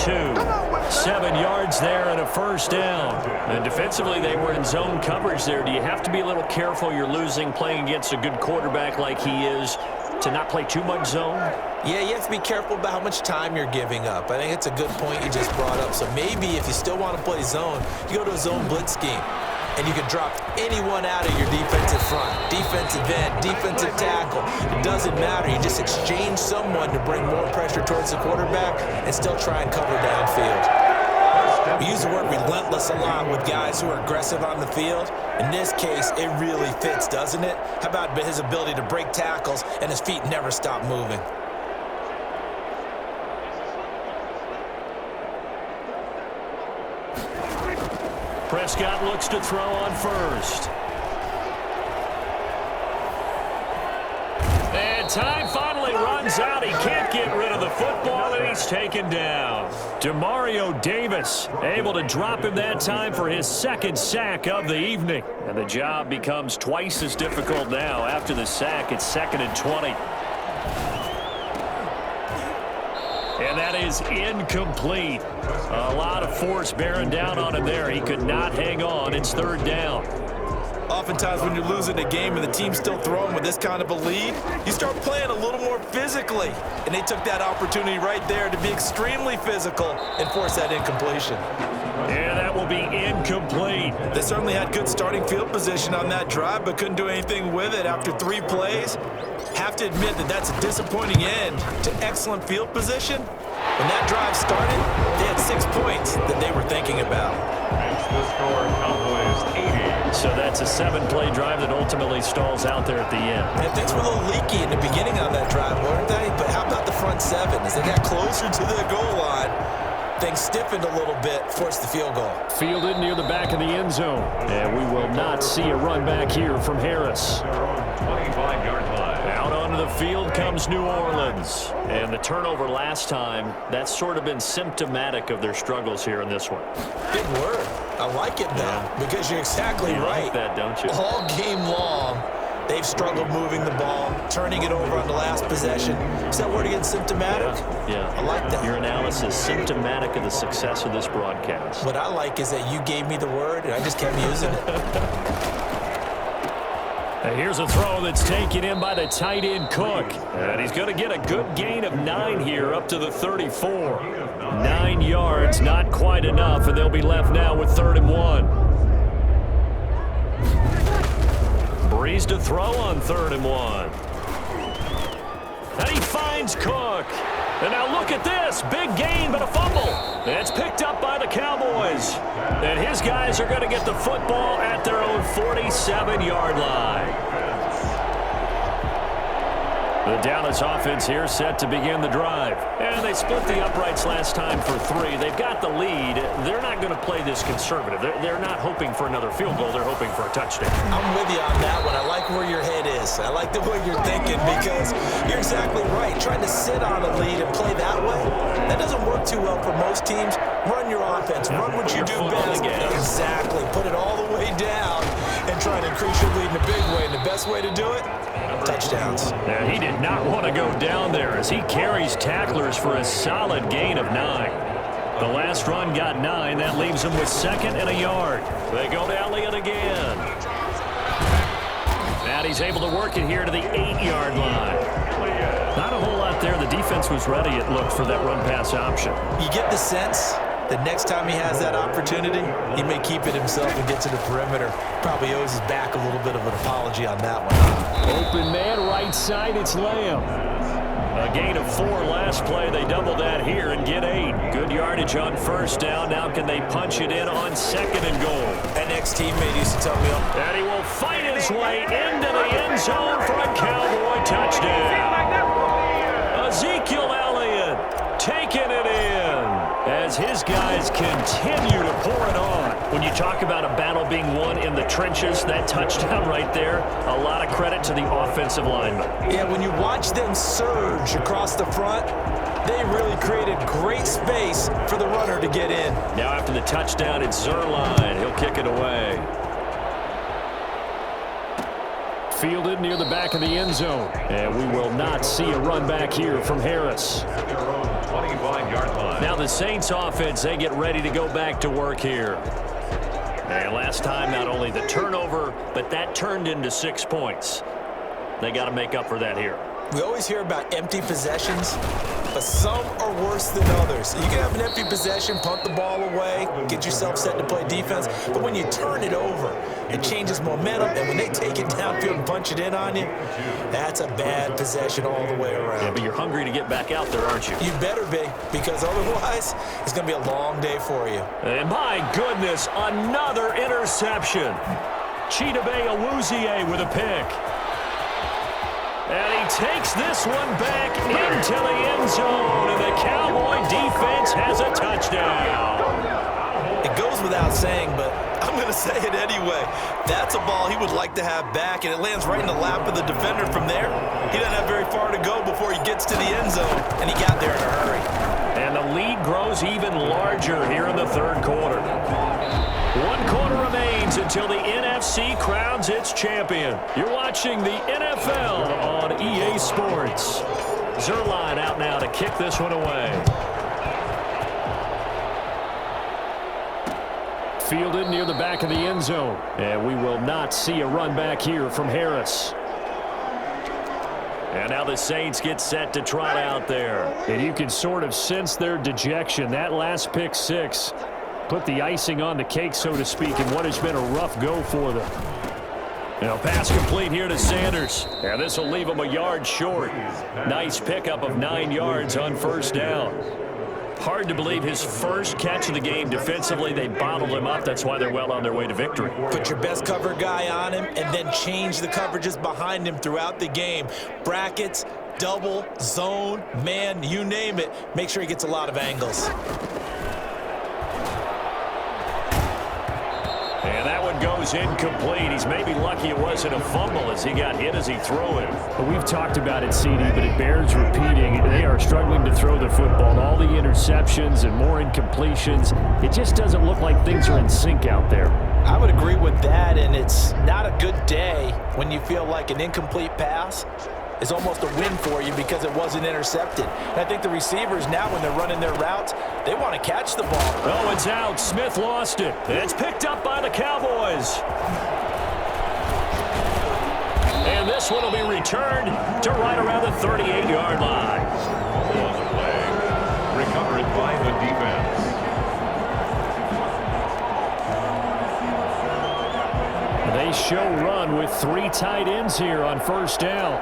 S2: 7 yards there and a 1st down. And defensively, they were in zone coverage there. Do you have to be a little careful? You're losing, playing against a good quarterback like he is, to not play too much zone?
S3: Yeah, you have to be careful about how much time you're giving up. I think it's a good point you just brought up. So maybe if you still want to play zone, you go to a zone blitz scheme. And you can drop anyone out of your defensive front, defensive end, defensive tackle. It doesn't matter. You just exchange someone to bring more pressure towards the quarterback and still try and cover downfield. We use the word relentless a lot with guys who are aggressive on the field. In this case, it really fits, doesn't it? How about his ability to break tackles and his feet never stop moving?
S2: Prescott looks to throw on first. And time finally runs out. He can't get rid of the football, and he's taken down. Demario Davis able to drop him that time for his 2nd sack of the evening. And the job becomes twice as difficult now. After the sack, it's 2nd and 20. And that is incomplete. A lot of force bearing down on him there. He could not hang on. It's 3rd down.
S3: Oftentimes when you're losing a game and the team's still throwing with this kind of a lead, you start playing a little more physically. And they took that opportunity right there to be extremely physical and force that incompletion.
S2: Yeah, that will be incomplete.
S3: They certainly had good starting field position on that drive, but couldn't do anything with it after 3 plays. Have to admit that that's a disappointing end to excellent field position. When that drive started, they had 6 points that they were thinking about.
S1: Makes the score Cowboys 80.
S2: So that's a 7-play drive that ultimately stalls out there at the end.
S3: And things were a little leaky in the beginning on that drive, weren't they? But how about the front 7? As they got closer to the goal line, things stiffened a little bit, forced the field goal.
S2: Fielded near the back of the end zone. And we will not see a run back here from Harris.
S1: Their own 25-yard line.
S2: Out onto the field comes New Orleans. And the turnover last time, that's sort of been symptomatic of their struggles here in this one.
S3: Big word. I like it now, because you're exactly right.
S2: You like that, don't you?
S3: All game long, they've struggled moving the ball, turning it over on the last possession. Is that word again, symptomatic?
S2: Yeah.
S3: I like that.
S2: Your analysis, symptomatic of the success of this broadcast.
S3: What I like is that you gave me the word, and I just kept using it.
S2: And here's a throw that's taken in by the tight end Cook. And he's going to get a good gain of 9 here up to the 34. 9 yards, not quite enough, and they'll be left now with 3rd and 1. Breeze to throw on 3rd and 1. And he finds Cook. And now look at this. Big gain, but a fumble. It's picked up by the Cowboys. And his guys are going to get the football at their own 47-yard line. The Dallas offense here set to begin the drive. And they split the uprights last time for 3. They've got the lead. They're not going to play this conservative. They're not hoping for another field goal. They're hoping for a touchdown.
S3: I'm with you on that one. I like where your head is. I like the way you're thinking, because you're exactly right. Trying to sit on a lead and play that way, that doesn't work too well for most teams. Run your offense. Run what you do best. Exactly. Put it all the way down and try to increase your lead in a big way. And the best way to do it? Touchdowns.
S2: Now, he did not want to go down there as he carries tacklers for a solid gain of 9. The last run got 9. That leaves him with 2nd and a yard. They go to Elliott again. And he's able to work it here to the 8-yard line. Not a whole lot there. The defense was ready, it looked, for that run-pass option.
S3: You get the sense The next time he has that opportunity, he may keep it himself and get to the perimeter. Probably owes his back a little bit of an apology on that one.
S2: Open man, right side, it's Lamb. A gain of 4 last play. They double that here and get 8. Good yardage on first down. Now can they punch it in on second and goal?
S3: An ex-teammate used to tell me,
S2: And he will fight his way into the end zone for a Cowboy touchdown. Ezekiel Elliott taking it in as his guys continue to pour it on. When you talk about a battle being won in the trenches, that touchdown right there, a lot of credit to the offensive linemen.
S3: yeah, when you watch them surge across the front, they really created great space for the runner to get in.
S2: Now after the touchdown, it's Zerline. He'll kick it away. Fielded near the back of the end zone. And we will not see a run back here from Harris.
S1: At their own 25-yard line.
S2: Now the Saints offense, they get ready to go back to work here. And last time, not only the turnover, but that turned into 6 points. They got to make up for that here.
S3: We always hear about empty possessions, but some are worse than others. You can have an empty possession, punt the ball away, get yourself set to play defense, but when you turn it over, it changes momentum, and when they take it downfield and punch it in on you, that's a bad possession all the way around.
S2: Yeah, but you're hungry to get back out there, aren't you?
S3: You better be, because otherwise, it's going to be a long day for you.
S2: And my goodness, another interception. Chidobe Awuzie with a pick. And he takes this one back into the end zone, and the Cowboy defense has a touchdown.
S3: It goes without saying, but I'm going to say it anyway. That's a ball he would like to have back, and it lands right in the lap of the defender from there. He doesn't have very far to go before he gets to the end zone, and he got there in a hurry.
S2: And the lead grows even larger here in the third quarter. 1 quarter remains until the NFC crowns its champion. You're watching the NFL on EA Sports. Zerline out now to kick this one away. Fielded near the back of the end zone. And we will not see a run back here from Harris. And now the Saints get set to trot out there. And you can sort of sense their dejection. That last pick 6 put the icing on the cake, so to speak, in what has been a rough go for them. Now pass complete here to Sanders. And this will leave him a yard short. Nice pickup of 9 yards on first down. Hard to believe his first catch of the game defensively. They bottled him up. That's why they're well on their way to victory.
S3: Put your best cover guy on him and then change the coverages behind him throughout the game. Brackets, double, zone, man, you name it. Make sure he gets a lot of angles.
S2: And that one goes incomplete. He's maybe lucky it wasn't a fumble as he got hit as he threw it.
S4: But we've talked about it, CD, but it bears repeating. They are struggling to throw the football. All the interceptions and more incompletions. It just doesn't look like things are in sync out there.
S5: I would agree with that, and it's not a good day when you feel like an incomplete pass is almost a win for you because it wasn't intercepted. And I think the receivers now, when they're running their routes, they want to catch the ball.
S2: Oh, it's out. Smith lost it. It's picked up by the Cowboys. And this one will be returned to right around the 38-yard line.
S1: On the play. Recovered by the defense.
S4: They show run with 3 tight ends here on first down.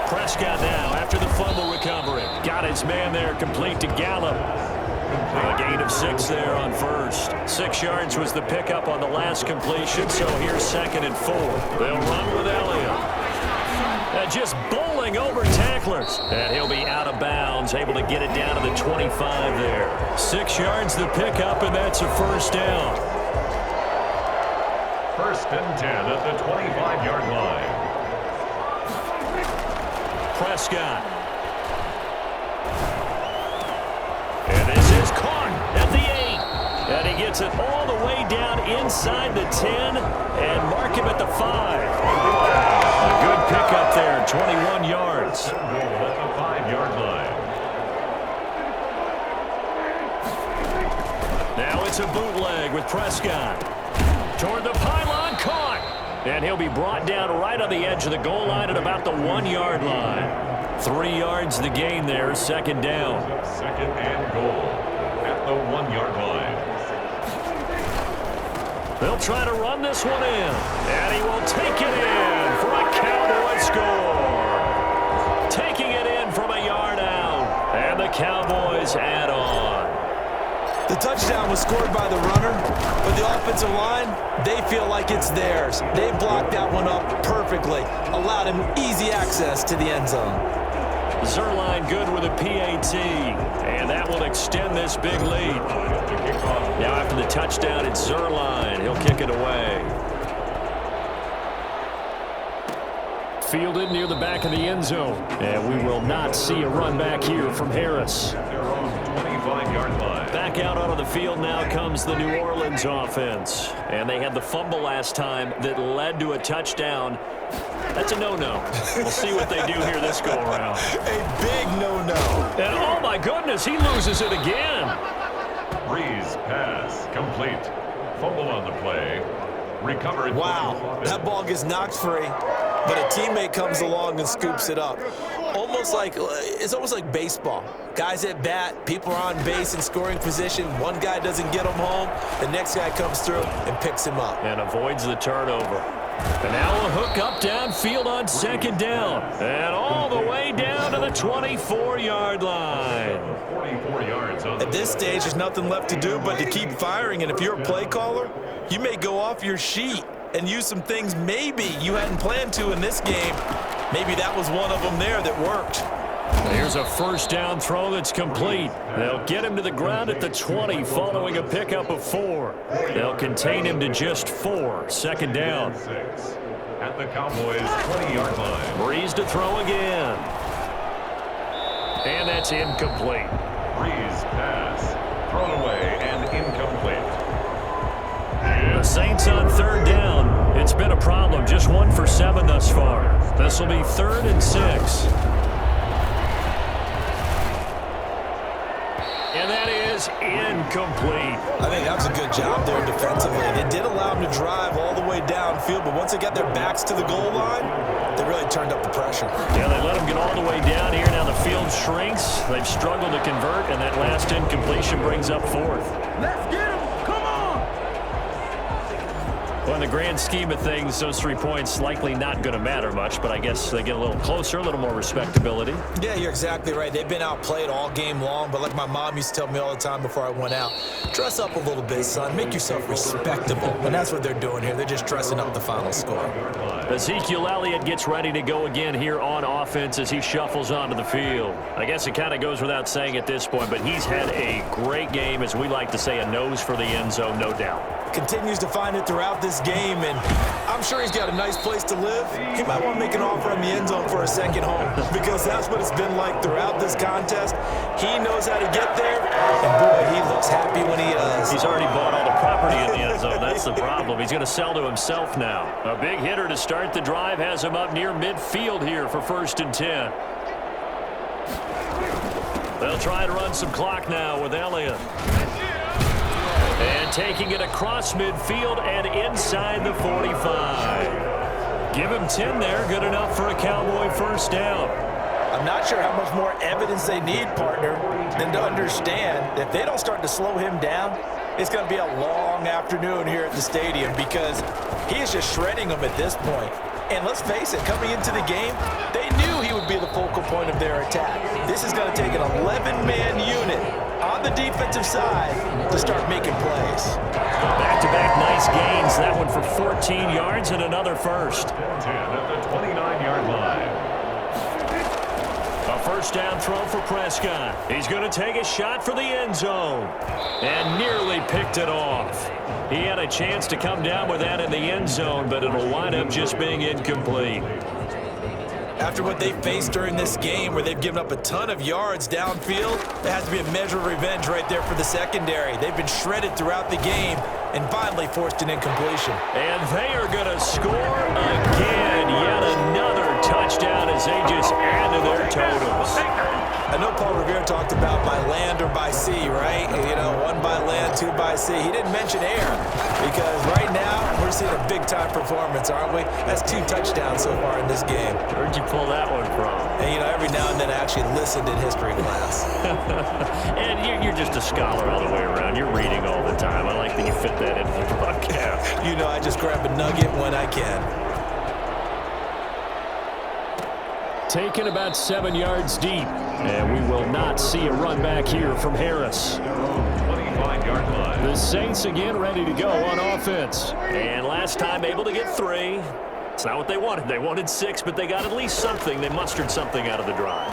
S2: Prescott now after the fumble recovery. Got his man there complete to Gallup. A gain of 6 there on first. 6 yards was the pickup on the last completion, so here's 2nd and 4. They'll run with Elliott. Just bowling over tacklers. And he'll be out of bounds, able to get it down to the 25 there. 6 yards the pickup, and that's a first down.
S1: 1st and 10 at the 25-yard line.
S2: Prescott. And this is caught at the 8. And he gets it all the way down inside the 10 and mark him at the 5. A good pickup there, 21 yards.
S1: At the 5-yard line.
S2: Now it's a bootleg with Prescott. Toward the pylon, caught. And he'll be brought down right on the edge of the goal line at about the 1-yard line. 3 yards the gain there, second down.
S1: Second and goal at the 1-yard line.
S2: They'll try to run this one in. And he will take it in for a Cowboy score. Taking it in from a yard out. And the Cowboys add on.
S3: The touchdown was scored by the runner, but the offensive line, they feel like it's theirs. They blocked that one up perfectly, allowed him easy access to the end zone.
S2: Zerline good with a PAT, and that will extend this big lead. Now after the touchdown, it's Zerline. He'll kick it away. Fielded near the back of the end zone, and we will not see a run back here from Harris.
S1: Their own 25-yard line.
S2: Back out onto the field now comes the New Orleans offense. And they had the fumble last time that led to a touchdown. That's a no-no. We'll see what they do here this go-around.
S3: A big no-no.
S2: And oh my goodness, he loses it again.
S1: Breeze pass complete. Fumble on the play. Recovered.
S3: Wow, that ball gets knocked free, but a teammate comes along and scoops it up. It's almost like baseball. Guys at bat, people are on base in scoring position. One guy doesn't get him home. The next guy comes through and picks him up.
S2: And avoids the turnover. And now a hook up downfield on second down. And all the way down to the 24-yard line.
S1: 44 yards on the
S3: At this stage, there's nothing left to do but to keep firing. And if you're a play caller, you may go off your sheet and use some things maybe you hadn't planned to in this game. Maybe that was one of them there that worked.
S2: Here's a first down throw that's complete. They'll get him to the ground at the 20 following a pickup of 4. They'll contain him to just 4. Second down.
S1: 6 at the Cowboys' 20-yard line.
S2: Breeze to throw again. And that's incomplete.
S1: Breeze pass thrown away and incomplete.
S2: The Saints on third down. It's been a problem. Just 1 for 7 thus far. This will be 3rd and 6. And that is incomplete.
S3: I think that was a good job there defensively. They did allow them to drive all the way downfield, but once they got their backs to the goal line, they really turned up the pressure.
S2: Yeah, they let them get all the way down here. Now the field shrinks. They've struggled to convert, and that last incompletion brings up 4th.
S5: Let's get him. Come on.
S2: Well, in the grand scheme of things, those 3 points likely not going to matter much, but I guess they get a little closer, a little more respectability.
S3: Yeah, you're exactly right. They've been outplayed all game long, but like my mom used to tell me all the time before I went out, dress up a little bit, son. Make yourself respectable. And that's what they're doing here. They're just dressing up the final score.
S2: Ezekiel Elliott gets ready to go again here on offense as he shuffles onto the field. I guess it kind of goes without saying at this point, but he's had a great game, as we like to say, a nose for the end zone, no doubt.
S3: Continues to find it throughout this game, and I'm sure he's got a nice place to live. He might want to make an offer in the end zone for a second home, because that's what it's been like throughout this contest. He knows how to get there, and boy, he looks happy when he does.
S2: He's already bought all the property in the end zone. That's the problem. He's going to sell to himself now. A big hitter to start the drive has him up near midfield here for 1st and 10. They'll try to run some clock now with Elliott. And taking it across midfield and inside the 45. Give him 10 there. Good enough for a Cowboy first down.
S5: I'm not sure how much more evidence they need, partner, than to understand that if they don't start to slow him down, it's going to be a long afternoon here at the stadium, because he is just shredding them at this point. And let's face it, coming into the game, they knew he would be the focal point of their attack. This is going to take an 11-man unit on the defensive side to start making plays.
S2: Back-to-back nice gains. That one for 14 yards and another first.
S1: 10 at the 29-yard line.
S2: A first down throw for Prescott. He's going to take a shot for the end zone. And nearly picked it off. He had a chance to come down with that in the end zone, but it'll wind up just being incomplete.
S3: After what they faced during this game, where they've given up a ton of yards downfield, there has to be a measure of revenge right there for the secondary. They've been shredded throughout the game and finally forced an incompletion.
S2: And they are going to score again. Yet another touchdown as they just add to their totals.
S3: I know Paul Revere talked about by land or by sea, right? You know, 1 by land, 2 by sea. He didn't mention air because right now we're seeing a big-time performance, aren't we? That's 2 touchdowns so far in this game.
S2: Where'd you pull that one from?
S3: And, you know, every now and then I actually listened in history class.
S2: And you're just a scholar all the way around. You're reading all the time. I like that you fit that into the broadcast.
S3: You know, I just grab a nugget when I can.
S2: Taken about 7 yards deep. And we will not see a run back here from Harris.
S1: 25-yard line.
S2: The Saints again ready to go on offense. And last time able to get 3. It's not what they wanted. They wanted 6, but they got at least something. They mustered something out of the drive.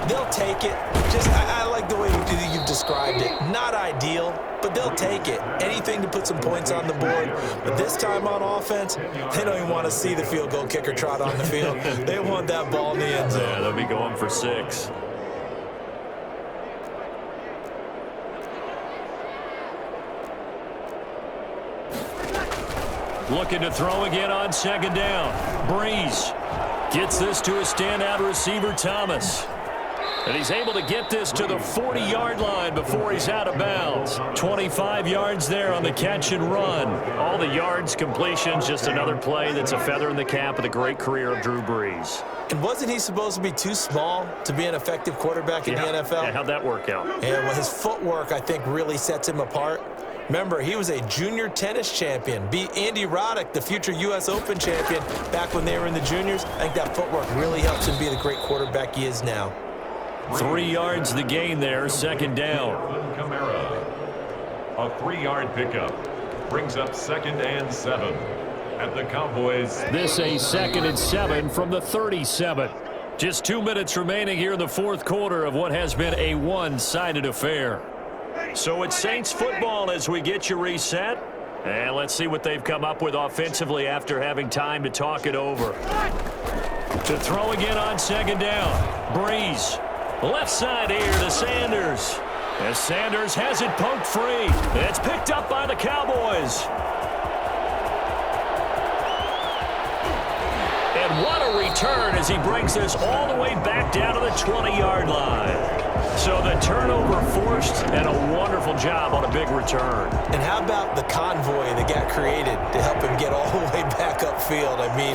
S3: They'll take it. Just, I like the way you've described it. Not ideal, but they'll take it. Anything to put some points on the board. But this time on offense, they don't even want to see the field goal kicker trot on the field. They want that ball in the end zone.
S2: Yeah, they'll be going for 6. Looking to throw again on 2nd down. Breeze gets this to a standout receiver, Thomas. And he's able to get this to the 40-yard line before he's out of bounds. 25 yards there on the catch and run. All the yards, completions, just another play that's a feather in the cap of the great career of Drew Brees.
S3: And wasn't he supposed to be too small to be an effective quarterback in the NFL?
S2: Yeah, how'd that work out?
S3: Yeah, well, his footwork, I think, really sets him apart. Remember, he was a junior tennis champion, beat Andy Roddick, the future U.S. Open champion, back when they were in the juniors. I think that footwork really helps him be the great quarterback he is now.
S2: 3 yards the gain there, 2nd down.
S1: Kamara. A 3-yard pickup brings up 2nd and 7 at the Cowboys.
S2: This a 2nd and 7 from the 37. Just 2 minutes remaining here in the 4th quarter of what has been a one-sided affair. So it's Saints football as we get you reset. And let's see what they've come up with offensively after having time to talk it over. To throw again on 2nd down. Breeze. Left side here to Sanders. As Sanders has it poked free. It's picked up by the Cowboys. And what a return as he brings this all the way back down to the 20-yard line. So the turnover forced and a wonderful job on a big return.
S3: And how about the convoy that got created to help him get all the way back upfield? I mean,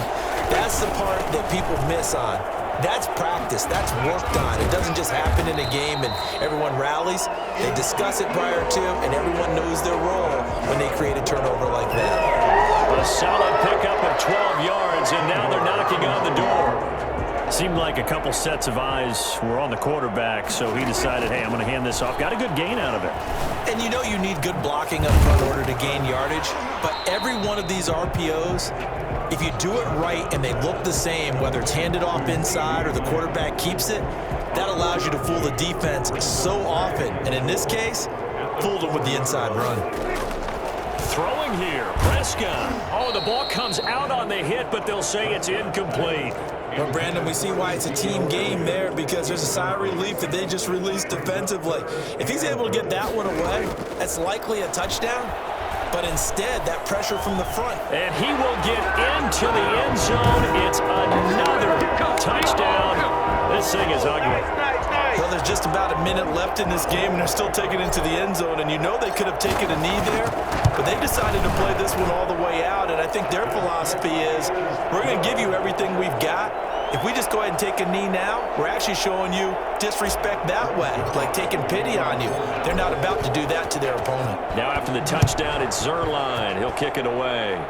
S3: that's the part that people miss on. That's practice. That's worked on. It doesn't just happen in a game and everyone rallies. They discuss it prior to, and everyone knows their role when they create a turnover like that.
S2: A solid pickup of 12 yards, and now they're knocking on the door. Seemed like a couple sets of eyes were on the quarterback, so he decided, hey, I'm going to hand this off. Got a good gain out of it.
S3: And you know you need good blocking up front in order to gain yardage, but every one of these RPOs, if you do it right and they look the same, whether it's handed off inside or the quarterback keeps it, that allows you to fool the defense so often. And in this case, fooled them with the inside run.
S2: Throwing here, Prescott. Oh, the ball comes out on the hit, but they'll say it's incomplete.
S3: Well, Brandon, we see why it's a team game there because there's a sigh of relief that they just released defensively. If he's able to get that one away, that's likely a touchdown. But instead, that pressure from the front.
S2: And he will get into the end zone. It's another touchdown. This thing is ugly.
S3: Well, there's just about a minute left in this game, and they're still taking it into the end zone. And you know they could have taken a knee there, but they decided to play this one all the way out. And I think their philosophy is, we're going to give you everything we've got. If we just go ahead and take a knee now, we're actually showing you disrespect that way, like taking pity on you. They're not about to do that to their opponent.
S2: Now after the touchdown, it's Zerline. He'll kick it away.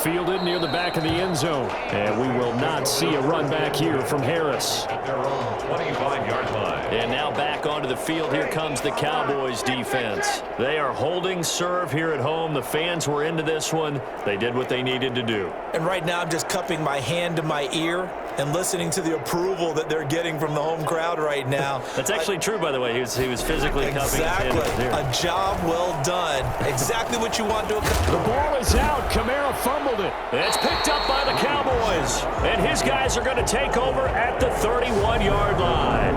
S2: Fielded near the back of the end zone. And we will not see a run back here from Harris.
S1: At their own 25-yard line.
S2: And now back onto the field. Here comes the Cowboys defense. They are holding serve here at home. The fans were into this one. They did what they needed to do.
S3: And right now I'm just cupping my hand to my ear and listening to the approval that they're getting from the home crowd right now.
S2: That's actually true, by the way. He was physically cupping his hand.
S3: Exactly. A job well done. Exactly what you want to accomplish.
S2: The ball is out. Kamara fumbled it. It's picked up by the Cowboys. And his guys are going to take over at the 31-yard line.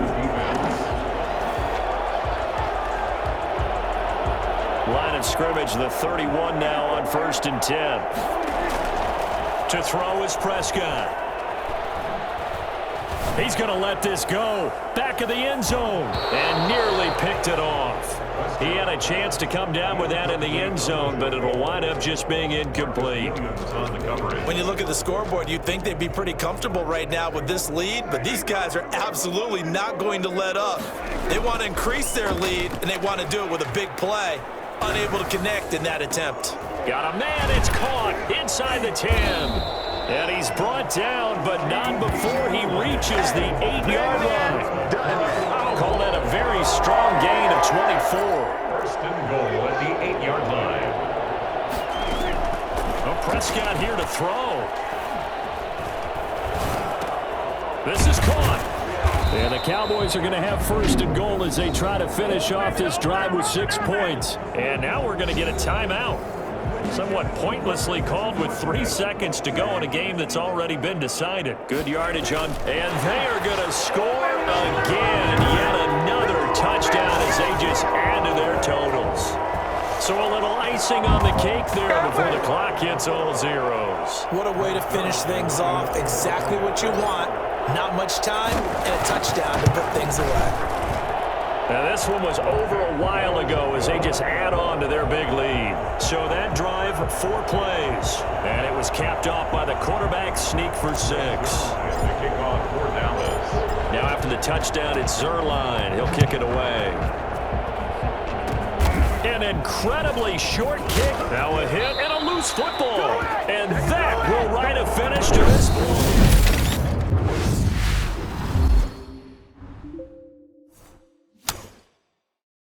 S2: Line of scrimmage, the 31 now on 1st and 10. To throw is Prescott. He's going to let this go. Back of the end zone. And nearly picked it off. He had a chance to come down with that in the end zone, but it'll wind up just being incomplete.
S3: When you look at the scoreboard, you'd think they'd be pretty comfortable right now with this lead, but these guys are absolutely not going to let up. They want to increase their lead, and they want to do it with a big play. Unable to connect in that attempt.
S2: Got a man, it's caught inside the 10. And he's brought down, but not before he reaches the 8-yard line. Call that a very strong gain of 24.
S1: First and goal at the 8-yard line.
S2: Well, Prescott here to throw. This is caught. And the Cowboys are going to have first and goal as they try to finish off this drive with 6 points. And now we're going to get a timeout. Somewhat pointlessly called with 3 seconds to go in a game that's already been decided. Good yardage on, and they are going to score again. Yet another touchdown as they just add to their totals. So a little icing on the cake there before the clock hits all zeros.
S3: What a way to finish things off. Exactly what you want. Not much time and a touchdown to put things away.
S2: Now this one was over a while ago as they just add on to their big lead. So that drive, 4 plays. And it was capped off by the quarterback sneak for 6. Now after the touchdown, it's Zerline. He'll kick it away. An incredibly short kick. Now a hit and a loose football. And that will write a finish to this